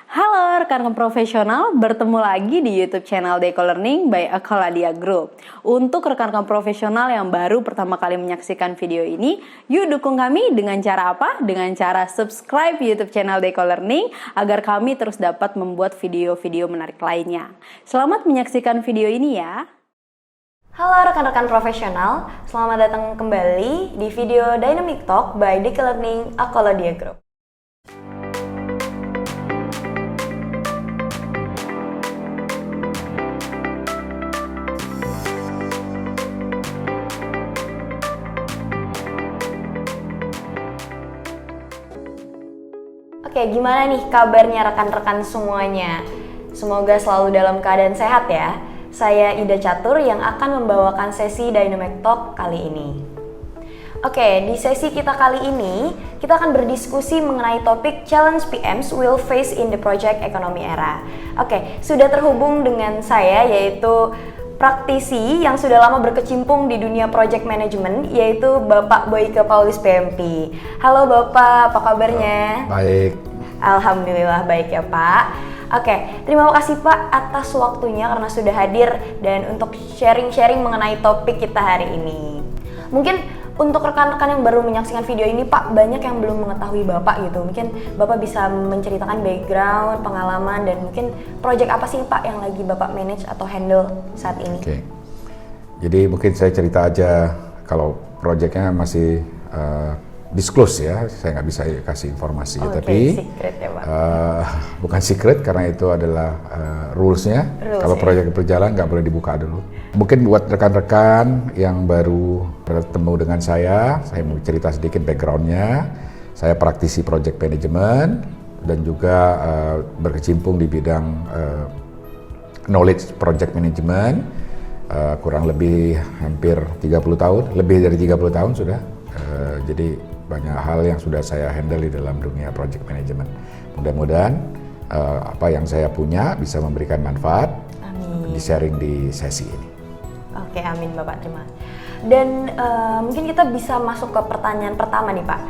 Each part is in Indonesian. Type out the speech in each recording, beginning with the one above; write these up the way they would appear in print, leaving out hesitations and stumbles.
Halo rekan profesional, bertemu lagi di YouTube channel Deco Learning by Akaladia Group. Untuk rekan-rekan profesional yang baru pertama kali menyaksikan video ini, yuk dukung kami dengan cara apa? Dengan cara subscribe YouTube channel Deco Learning agar kami terus dapat membuat video-video menarik lainnya. Selamat menyaksikan video ini ya. Halo rekan-rekan profesional, selamat datang kembali di video Dynamic Talk by Deco Learning Akaladia Group. Oke, gimana nih kabarnya rekan-rekan semuanya? Semoga selalu dalam keadaan sehat ya. Saya Ida Catur yang akan membawakan sesi Dynamic Talk kali ini. Oke, di sesi kita kali ini, kita akan berdiskusi mengenai topik Challenge PMs will face in the project economy era. Oke, sudah terhubung dengan saya yaitu praktisi yang sudah lama berkecimpung di dunia project management, yaitu Bapak Boyke Paulus PMP. Halo Bapak, apa kabarnya? Baik. Alhamdulillah baik ya Pak. Oke, terima kasih Pak atas waktunya karena sudah hadir dan untuk sharing-sharing mengenai topik kita hari ini. Mungkin untuk rekan-rekan yang baru menyaksikan video ini Pak, banyak yang belum mengetahui Bapak gitu. Mungkin Bapak bisa menceritakan background, pengalaman, dan mungkin project apa sih Pak yang lagi Bapak manage atau handle saat ini? Oke. Jadi mungkin saya cerita aja kalau projectnya masih disclose ya, saya nggak bisa kasih informasi. Tapi secret ya Pak. Bukan secret karena itu adalah rules-nya. Kalau project berjalan nggak boleh dibuka dulu. Mungkin buat rekan-rekan yang baru bertemu dengan saya mau cerita sedikit background-nya. Saya praktisi project management dan juga berkecimpung di bidang knowledge project management kurang lebih hampir 30 tahun, lebih dari 30 tahun sudah. Jadi banyak hal yang sudah saya handle di dalam dunia project management. Mudah-mudahan apa yang saya punya bisa memberikan manfaat. Amin. Di sharing di sesi ini. Oke, amin Bapak, terima kasih. Dan mungkin kita bisa masuk ke pertanyaan pertama nih Pak.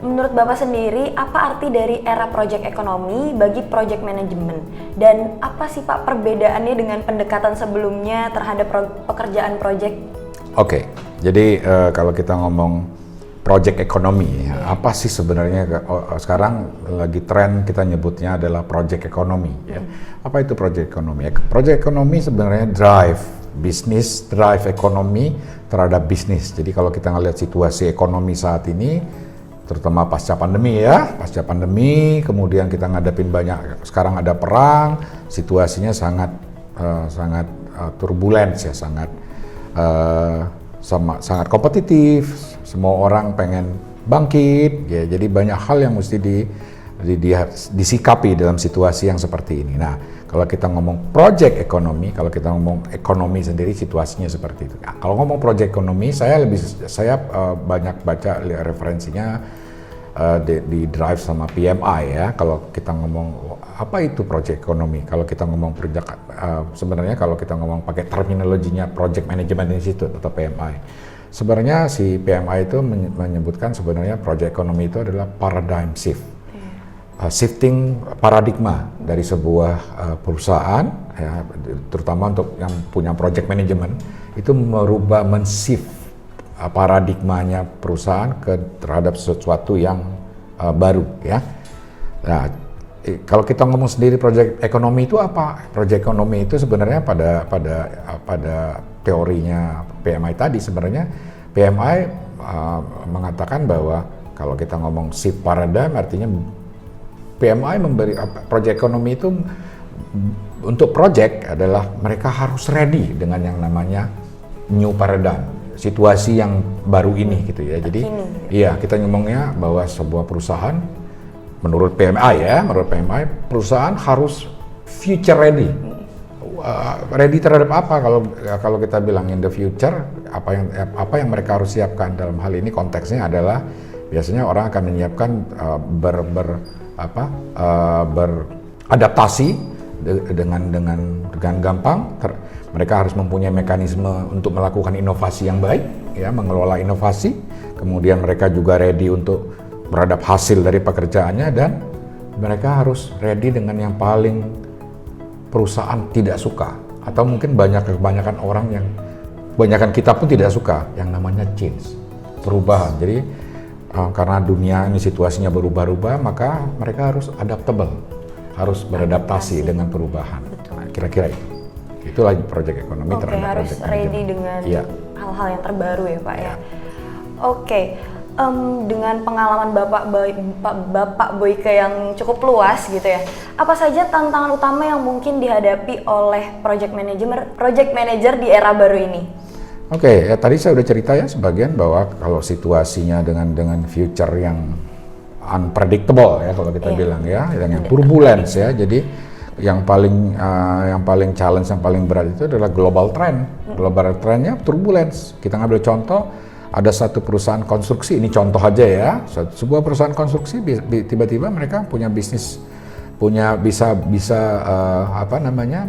Menurut Bapak sendiri, apa arti dari era project ekonomi bagi project management? Dan apa sih Pak perbedaannya dengan pendekatan sebelumnya terhadap pekerjaan project? Oke, jadi kalau kita ngomong project ekonomi, apa sih sebenarnya sekarang lagi tren kita nyebutnya adalah project ekonomi. Ya. Apa itu project ekonomi? Project ekonomi sebenarnya drive bisnis, drive ekonomi terhadap bisnis. Jadi kalau kita ngelihat situasi ekonomi saat ini, terutama pasca pandemi ya, pasca pandemi, kemudian kita ngadepin banyak, sekarang ada perang, situasinya sangat turbulence ya, sangat kompetitif, semua orang pengen bangkit, ya. Jadi banyak hal yang mesti disikapi dalam situasi yang seperti ini. Nah, kalau kita ngomong project ekonomi, kalau kita ngomong ekonomi sendiri situasinya seperti itu. Nah, kalau ngomong project ekonomi, saya banyak baca referensinya di Drive sama PMI ya. Kalau kita ngomong apa itu project ekonomi, kalau kita ngomong sebenarnya kalau kita ngomong pakai terminologinya Project Management Institute atau PMI, sebenarnya si PMI itu menyebutkan sebenarnya project ekonomi itu adalah paradigm shift, shifting paradigma dari sebuah perusahaan ya, terutama untuk yang punya project management itu men-shift paradigmanya perusahaan terhadap sesuatu yang baru ya. Nah, kalau kita ngomong sendiri project ekonomi itu apa? Project ekonomi itu sebenarnya pada teorinya PMI tadi, sebenarnya PMI mengatakan bahwa kalau kita ngomong shift paradigm artinya PMI memberi project ekonomi itu untuk project adalah mereka harus ready dengan yang namanya new paradigm, situasi yang baru ini gitu ya. Jadi iya, kita ngomongnya bahwa sebuah perusahaan menurut PMI perusahaan harus future ready. Ready terhadap apa? Kalau kita bilang in the future, apa yang mereka harus siapkan dalam hal ini konteksnya adalah biasanya orang akan menyiapkan beradaptasi dengan gampang. Mereka harus mempunyai mekanisme untuk melakukan inovasi yang baik, ya, mengelola inovasi. Kemudian mereka juga ready untuk berhadap hasil dari pekerjaannya dan mereka harus ready dengan yang paling perusahaan tidak suka, atau mungkin kebanyakan orang yang kebanyakan kita pun tidak suka, yang namanya change, perubahan. Jadi karena dunia ini situasinya berubah-ubah, maka mereka harus adaptable, harus beradaptasi dengan perubahan. Nah, kira-kira itu lagi proyek ekonomi terhadap harus project ready management. dengan Iya. hal-hal yang terbaru ya Pak ya. Iya. Oke, dengan pengalaman Bapak Boyke yang cukup luas gitu ya, apa saja tantangan utama yang mungkin dihadapi oleh project manager di era baru ini? Oke, tadi saya udah cerita ya sebagian bahwa kalau situasinya dengan future yang unpredictable ya, kalau kita bilang ya, yang turbulence ya. Jadi yang paling challenge, yang paling berat itu adalah global trend. Global trendnya turbulence. Kita ngambil contoh, ada satu perusahaan konstruksi, ini contoh aja ya, sebuah perusahaan konstruksi tiba-tiba mereka punya bisnis, bisa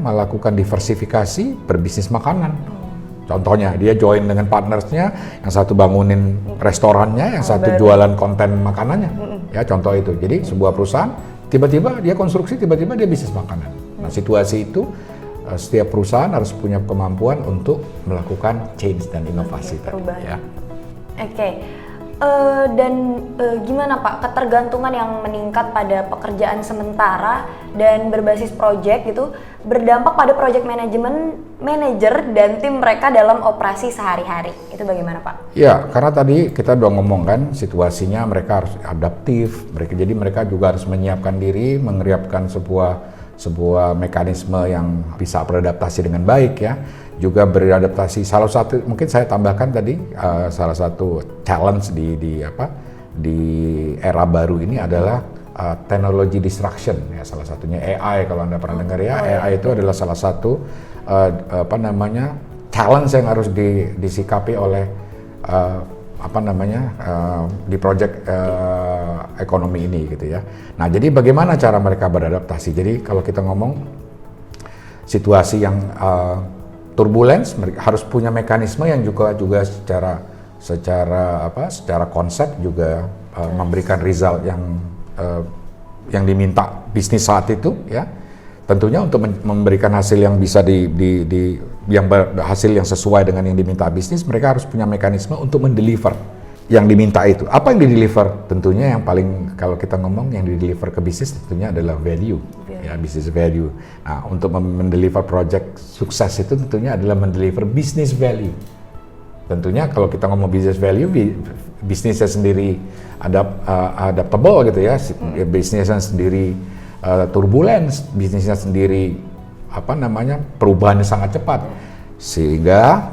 melakukan diversifikasi berbisnis makanan. Contohnya dia join dengan partnersnya, yang satu bangunin restorannya, yang satu jualan konten makanannya. Ya contoh itu. Jadi sebuah perusahaan tiba-tiba dia konstruksi, tiba-tiba dia bisnis makanan. Nah situasi itu setiap perusahaan harus punya kemampuan untuk melakukan change dan inovasi. Perubahan. Ya. Oke. Gimana Pak, ketergantungan yang meningkat pada pekerjaan sementara dan berbasis project gitu berdampak pada project manager dan tim mereka dalam operasi sehari-hari. Itu bagaimana Pak? Ya, karena tadi kita udah ngomong kan situasinya mereka harus adaptif, jadi mereka juga harus menyiapkan diri, menyiapkan sebuah mekanisme yang bisa beradaptasi dengan baik ya. Juga beradaptasi. Salah satu mungkin saya tambahkan tadi salah satu challenge di era baru ini adalah technology disruption ya, salah satunya AI. Kalau Anda pernah dengar ya, AI itu adalah salah satu challenge yang harus disikapi oleh di project ekonomi ini gitu ya. Nah, jadi bagaimana cara mereka beradaptasi? Jadi kalau kita ngomong situasi yang turbulence, mereka harus punya mekanisme yang juga secara konsep juga memberikan result yang diminta bisnis saat itu ya. Tentunya untuk memberikan hasil yang bisa hasil yang sesuai dengan yang diminta bisnis, mereka harus punya mekanisme untuk mendeliver yang diminta itu. Apa yang dideliver? Tentunya yang paling, kalau kita ngomong yang dideliver ke bisnis tentunya adalah value. Ya, business value. Nah, untuk mendeliver project sukses itu tentunya adalah mendeliver business value. Tentunya kalau kita ngomong business value, bisnisnya sendiri adaptable gitu ya, bisnisnya sendiri turbulence, bisnisnya sendiri perubahannya sangat cepat, sehingga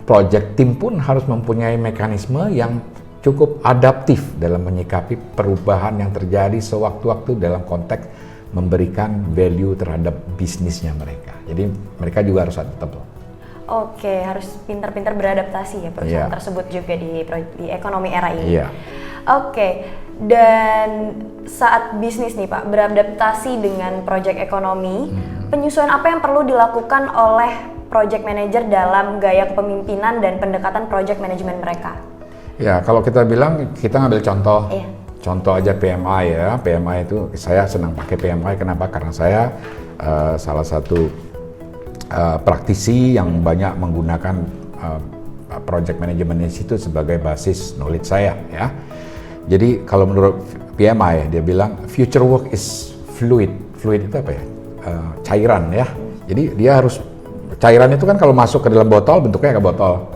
project team pun harus mempunyai mekanisme yang cukup adaptif dalam menyikapi perubahan yang terjadi sewaktu-waktu dalam konteks memberikan value terhadap bisnisnya mereka. Jadi mereka juga harus adaptable. Oke, harus pintar-pintar beradaptasi ya perusahaan tersebut juga di ekonomi era ini. Iya. Oke, dan saat bisnis nih Pak beradaptasi dengan project ekonomi, penyesuaian apa yang perlu dilakukan oleh project manager dalam gaya kepemimpinan dan pendekatan project management mereka? Ya, kalau kita bilang, kita ngambil contoh. Iya. Contoh aja PMI ya. PMI itu saya senang pakai PMI. Kenapa? Karena saya salah satu praktisi yang banyak menggunakan project management itu sebagai basis knowledge saya ya. Jadi kalau menurut PMI dia bilang future work is fluid. Fluid itu apa ya? Cairan ya. Jadi dia harus, cairan itu kan kalau masuk ke dalam botol bentuknya kayak botol.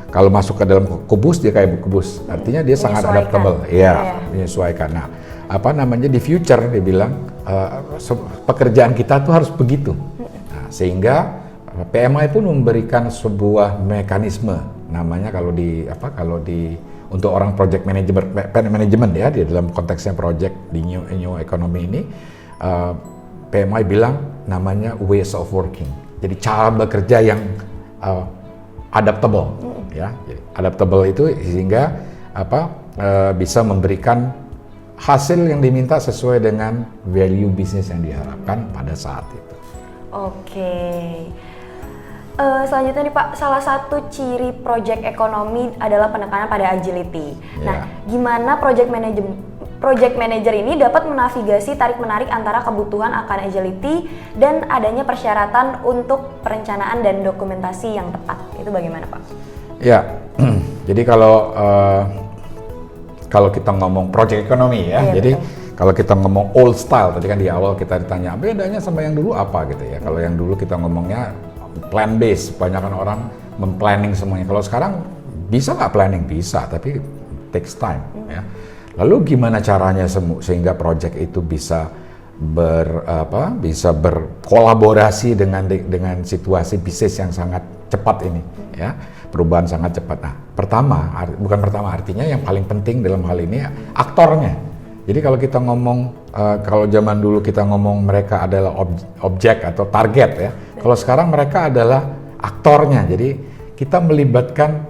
Kalau masuk ke dalam kubus dia kayak kubus, artinya dia sangat adaptable, menyesuaikan. Nah, di future dia bilang pekerjaan kita tuh harus begitu. Nah, sehingga PMI pun memberikan sebuah mekanisme, namanya untuk orang project management ya, di dalam konteksnya project di new economy ini, PMI bilang namanya ways of working. Jadi cara bekerja yang adaptable. Ya, adaptable itu sehingga bisa memberikan hasil yang diminta sesuai dengan value bisnis yang diharapkan pada saat itu. Oke. Selanjutnya nih Pak, salah satu ciri project ekonomi adalah penekanan pada agility. Nah, gimana project Project manager ini dapat menavigasi tarik-menarik antara kebutuhan akan agility dan adanya persyaratan untuk perencanaan dan dokumentasi yang tepat. Itu bagaimana, Pak? Ya, jadi kalau kita ngomong project economy ya, Iya, jadi betul. kalau kita ngomong old style, tadi kan di awal kita ditanya bedanya sama yang dulu apa gitu ya. Kalau yang dulu kita ngomongnya plan based, kebanyakan orang memplanning semuanya. Kalau sekarang bisa nggak planning? Bisa, tapi takes time ya. Lalu gimana caranya sehingga project itu bisa bisa berkolaborasi dengan situasi bisnis yang sangat cepat ini ya, perubahan sangat cepat. Nah, artinya yang paling penting dalam hal ini aktornya. Jadi kalau kita ngomong kalau zaman dulu kita ngomong mereka adalah objek atau target ya. Kalau sekarang mereka adalah aktornya. Jadi kita melibatkan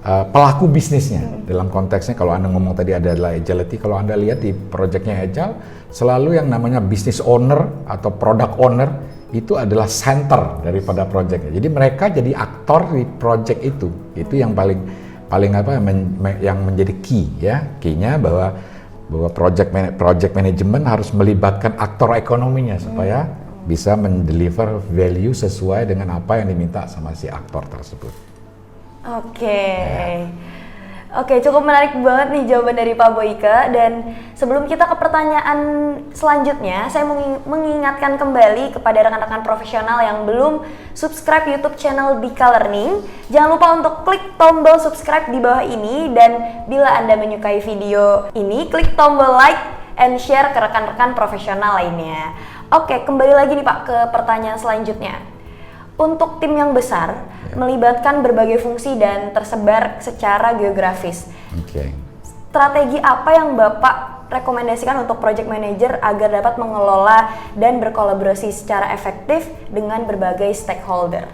pelaku bisnisnya. Dalam konteksnya kalau Anda ngomong tadi adalah agility, kalau Anda lihat di projectnya Agile, selalu yang namanya business owner atau product owner itu adalah center daripada projectnya. Jadi mereka jadi aktor di project itu. Itu yang paling yang menjadi key ya. Key-nya bahwa project management harus melibatkan aktor ekonominya supaya bisa mendeliver value sesuai dengan apa yang diminta sama si aktor tersebut. Oke, cukup menarik banget nih jawaban dari Pak Boyke. Dan sebelum kita ke pertanyaan selanjutnya, saya mengingatkan kembali kepada rekan-rekan profesional yang belum subscribe YouTube channel Dika Learning. Jangan lupa untuk klik tombol subscribe di bawah ini, dan bila Anda menyukai video ini, klik tombol like and share ke rekan-rekan profesional lainnya. Oke, kembali lagi nih Pak ke pertanyaan selanjutnya. Untuk tim yang besar, melibatkan berbagai fungsi dan tersebar secara geografis. Strategi apa yang Bapak rekomendasikan untuk project manager agar dapat mengelola dan berkolaborasi secara efektif dengan berbagai stakeholder?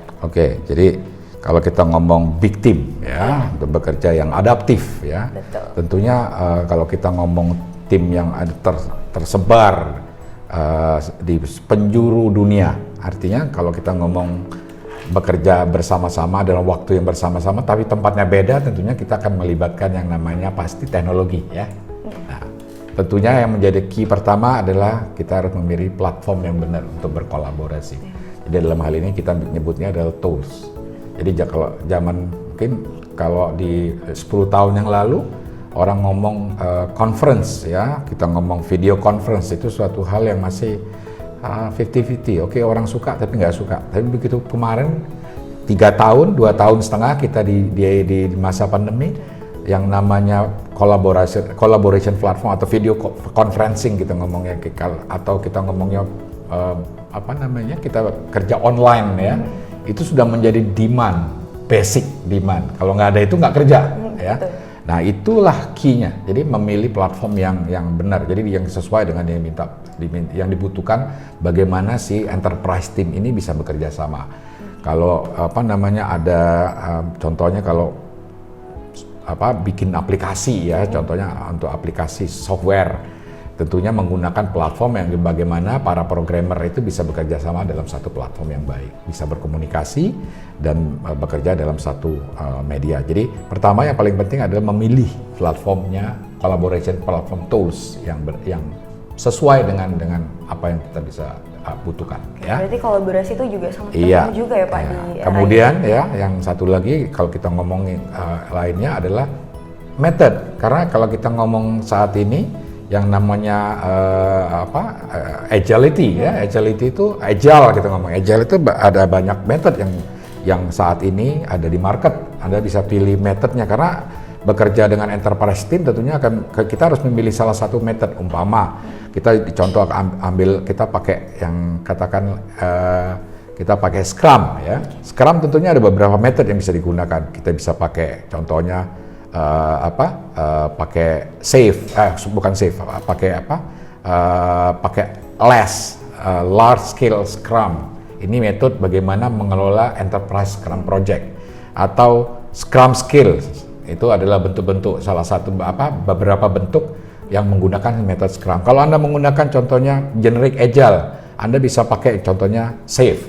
Jadi kalau kita ngomong big team ya, untuk bekerja yang adaptif ya. Betul. Tentunya kalau kita ngomong tim yang tersebar di penjuru dunia, artinya kalau kita ngomong bekerja bersama-sama dalam waktu yang bersama-sama tapi tempatnya beda, tentunya kita akan melibatkan yang namanya pasti teknologi ya. Nah, tentunya yang menjadi key pertama adalah kita harus memilih platform yang benar untuk berkolaborasi. Jadi dalam hal ini kita menyebutnya adalah tools. Jadi kalau di 10 tahun yang lalu orang ngomong conference ya, kita ngomong video conference, itu suatu hal yang masih 50-50. Orang suka tapi nggak suka. Tapi begitu kemarin 2 tahun kita di masa pandemi, yang namanya collaboration platform atau video conferencing kita ngomongnya, atau kita ngomongnya kita kerja online ya, itu sudah menjadi basic demand. Kalau nggak ada itu nggak kerja ya. Betul. Nah, itulah key-nya. Jadi memilih platform yang benar. Jadi yang sesuai dengan yang dibutuhkan, bagaimana si enterprise team ini bisa bekerja sama. Kalau ada contohnya kalau bikin aplikasi ya, contohnya untuk aplikasi software, tentunya menggunakan platform yang bagaimana para programmer itu bisa bekerja sama dalam satu platform yang baik, bisa berkomunikasi dan bekerja dalam satu media. Jadi pertama yang paling penting adalah memilih platformnya, collaboration platform tools yang sesuai dengan apa yang kita bisa butuhkan. Ya. Berarti kolaborasi itu juga sangat penting juga ya Pak. Kemudian ya, yang satu lagi kalau kita ngomongin lainnya adalah method. Karena kalau kita ngomong saat ini yang namanya agility ya, agility itu agile, kita ngomong agile itu ada banyak method yang saat ini ada di market. Anda bisa pilih methodnya, karena bekerja dengan enterprise team tentunya kita harus memilih salah satu method. Umpama kita contoh kita pakai yang katakan kita pakai Scrum ya. Scrum tentunya ada beberapa method yang bisa digunakan. Kita bisa pakai contohnya pakai pakai large scale Scrum. Ini metode bagaimana mengelola enterprise Scrum project. Atau Scrum Skills, itu adalah bentuk-bentuk beberapa bentuk yang menggunakan metode Scrum. Kalau Anda menggunakan contohnya generic agile, Anda bisa pakai contohnya SAFe,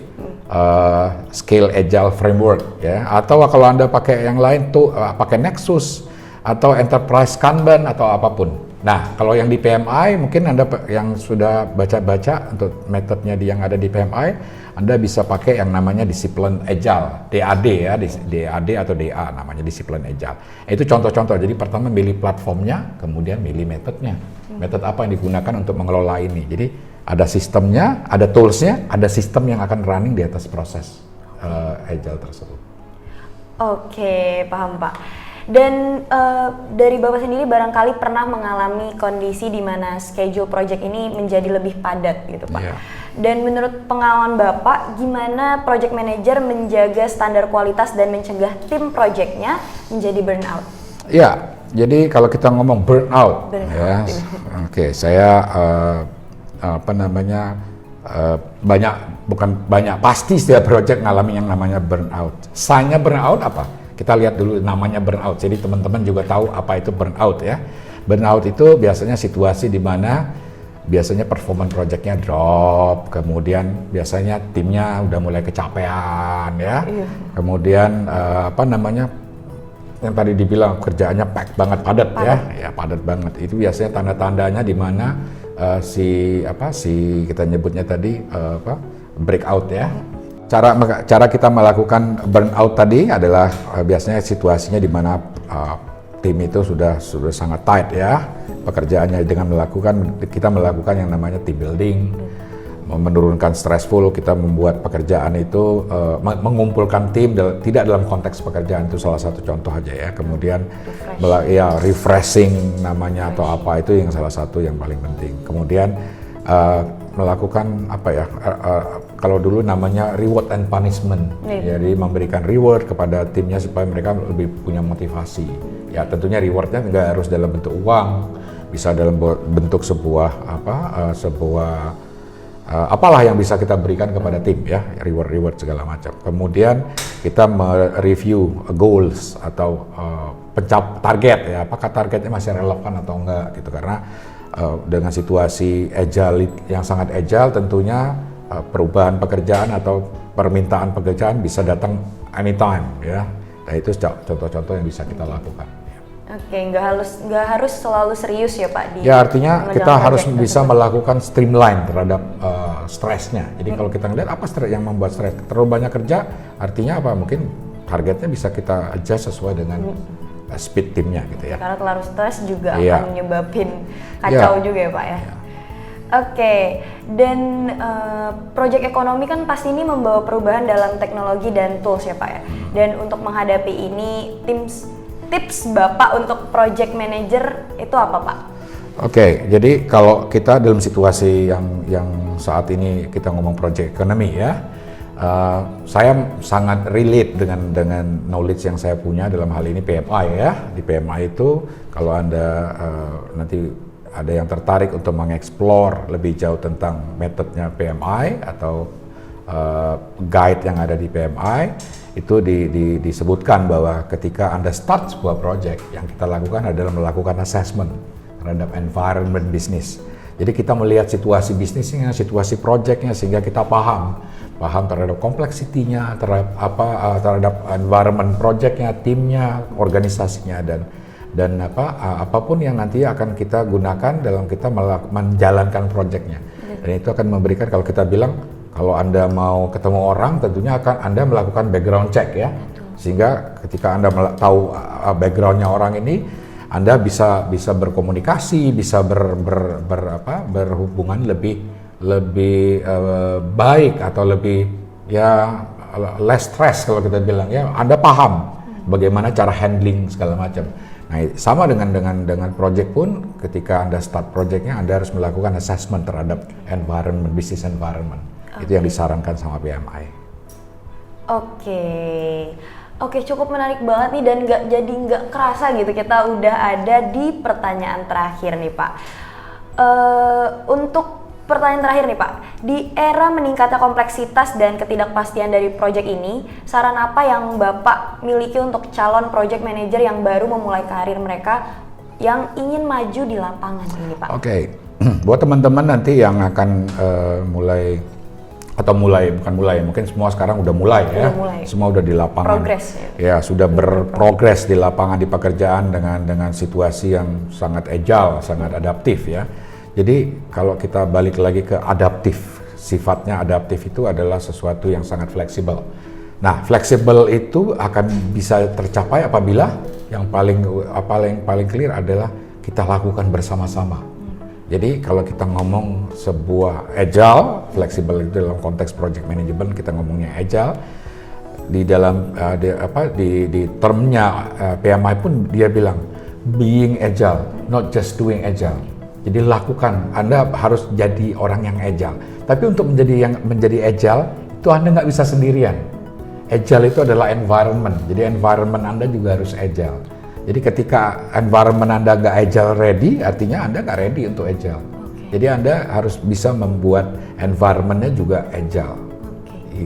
Scale Agile Framework ya. Atau kalau Anda pakai yang lain tuh pakai Nexus, atau enterprise Kanban atau apapun. Nah, kalau yang di PMI mungkin Anda yang sudah baca-baca untuk metodenya yang ada di PMI, Anda bisa pakai yang namanya disiplin agile, DAD ya, DAD atau DA namanya disiplin agile. Itu contoh-contoh. Jadi pertama milih platformnya, kemudian milih metodenya. Metode apa yang digunakan untuk mengelola ini. Jadi ada sistemnya, ada toolsnya, ada sistem yang akan running di atas proses agile tersebut. Oke, paham Pak. Dan dari Bapak sendiri barangkali pernah mengalami kondisi di mana schedule project ini menjadi lebih padat gitu Pak. Yeah. Dan menurut pengalaman Bapak, gimana project manager menjaga standar kualitas dan mencegah tim projectnya menjadi burnout? Ya, jadi kalau kita ngomong burnout. Ya, oke, saya pasti setiap project ngalami yang namanya burnout. Sign-nya burnout apa? Kita lihat dulu namanya burnout. Jadi teman-teman juga tahu apa itu burnout ya. Burnout itu biasanya situasi di mana biasanya performa projectnya drop, kemudian biasanya timnya udah mulai kecapean ya. Iya. Kemudian yang tadi dibilang kerjaannya pack banget, padat ya, padat banget. Itu biasanya tanda-tandanya di mana si kita nyebutnya tadi breakout ya. Cara kita melakukan burnout tadi adalah biasanya situasinya di mana tim itu sudah sangat tight ya pekerjaannya, dengan kita melakukan yang namanya team building, menurunkan stressful, kita membuat pekerjaan itu mengumpulkan tim tidak dalam konteks pekerjaan, itu salah satu contoh aja ya. Kemudian refreshing namanya atau apa, itu yang salah satu yang paling penting. Kemudian melakukan kalau dulu namanya reward and punishment. Jadi memberikan reward kepada timnya supaya mereka lebih punya motivasi. Ya tentunya rewardnya nggak harus dalam bentuk uang, bisa dalam bentuk sebuah apalah yang bisa kita berikan kepada tim ya, reward segala macam. Kemudian kita mereview goals atau target ya, apakah targetnya masih relevan atau enggak gitu, karena dengan situasi agile yang sangat agile tentunya perubahan pekerjaan atau permintaan pekerjaan bisa datang anytime ya. Nah itu contoh-contoh yang bisa kita lakukan. Oke, nggak harus selalu serius ya Pak. Ya artinya kita harus bisa melakukan streamline terhadap stresnya. Jadi kalau kita ngeliat apa stres yang membuat stres, terlalu banyak kerja, artinya apa? Mungkin targetnya bisa kita adjust sesuai dengan speed timnya gitu ya. Karena terlalu stres juga akan menyebabin kacau juga ya Pak ya. Oke, dan project ekonomi kan pasti ini membawa perubahan dalam teknologi dan tools ya Pak ya. Dan untuk menghadapi ini, tips Bapak untuk project manager itu apa Pak? Oke, jadi kalau kita dalam situasi yang saat ini kita ngomong project economy ya, saya sangat relate dengan knowledge yang saya punya dalam hal ini PMI ya. Di PMI itu kalau Anda nanti ada yang tertarik untuk mengeksplor lebih jauh tentang metodenya PMI atau guide yang ada di PMI, itu disebutkan bahwa ketika Anda start sebuah project, yang kita lakukan adalah melakukan assessment terhadap environment bisnis. Jadi kita melihat situasi bisnisnya, situasi projectnya, sehingga kita paham terhadap kompleksitinya, terhadap environment projectnya, timnya, organisasinya, dan apapun yang nanti akan kita gunakan dalam kita menjalankan projectnya. Dan itu akan memberikan, kalau kita bilang, kalau Anda mau ketemu orang, tentunya Anda melakukan background check ya. Sehingga ketika Anda tahu backgroundnya orang ini, Anda bisa berkomunikasi, bisa berhubungan lebih baik atau lebih less stress kalau kita bilang ya. Anda paham bagaimana cara handling segala macam. Nah, sama dengan project pun, ketika Anda start projectnya, Anda harus melakukan assessment terhadap environment, business environment. Itu yang disarankan sama PMI. Oke, cukup menarik banget nih, dan nggak kerasa gitu kita udah ada di pertanyaan terakhir nih Pak. Untuk pertanyaan terakhir nih Pak, di era meningkatnya kompleksitas dan ketidakpastian dari proyek ini, saran apa yang Bapak miliki untuk calon project manager yang baru memulai karir mereka yang ingin maju di lapangan ini Pak? Oke, buat teman-teman nanti yang akan mulai atau bukan mulai, mungkin semua sekarang udah mulai ya. Mulai. Semua udah di lapangan. Progress ya. Sudah berprogres di lapangan di pekerjaan dengan situasi yang sangat agile, sangat adaptif ya. Jadi kalau kita balik lagi ke adaptif, sifatnya adaptif itu adalah sesuatu yang sangat fleksibel. Nah, fleksibel itu akan bisa tercapai apabila yang paling clear adalah kita lakukan bersama-sama. Jadi kalau kita ngomong sebuah agile, fleksibel itu dalam konteks project management kita ngomongnya agile. Di dalam di termnya PMI pun dia bilang being agile, not just doing agile. Jadi lakukan, Anda harus jadi orang yang agile. Tapi untuk menjadi agile itu Anda nggak bisa sendirian. Agile itu adalah environment. Jadi environment Anda juga harus agile. Jadi ketika environment Anda nggak agile ready, artinya Anda nggak ready untuk agile. Jadi Anda harus bisa membuat environment-nya juga agile.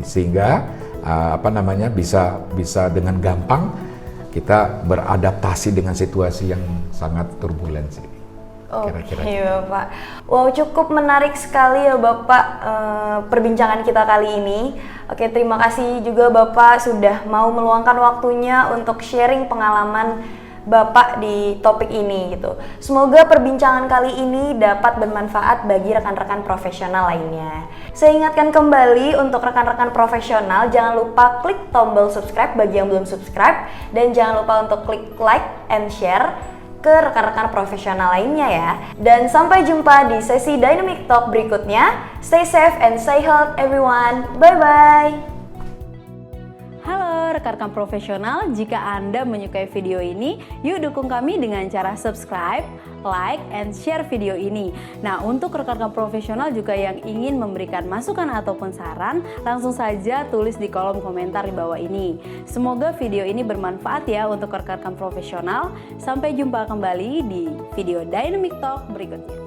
Sehingga bisa dengan gampang kita beradaptasi dengan situasi yang sangat turbulensi. Oke, Bapak. Wow, cukup menarik sekali ya Bapak perbincangan kita kali ini. Oke, terima kasih juga Bapak sudah mau meluangkan waktunya untuk sharing pengalaman Bapak di topik ini gitu. Semoga perbincangan kali ini dapat bermanfaat bagi rekan-rekan profesional lainnya. Saya ingatkan kembali untuk rekan-rekan profesional, jangan lupa klik tombol subscribe bagi yang belum subscribe, dan jangan lupa untuk klik like and share ke rekan-rekan profesional lainnya ya. Dan sampai jumpa di sesi Dynamic Talk berikutnya. Stay safe and stay healthy everyone. Bye-bye. Halo rekan-rekan profesional, jika Anda menyukai video ini, yuk dukung kami dengan cara subscribe, like, and share video ini. Nah, untuk rekan-rekan profesional juga yang ingin memberikan masukan ataupun saran, langsung saja tulis di kolom komentar di bawah ini. Semoga video ini bermanfaat ya untuk rekan-rekan profesional. Sampai jumpa kembali di video Dynamic Talk berikutnya.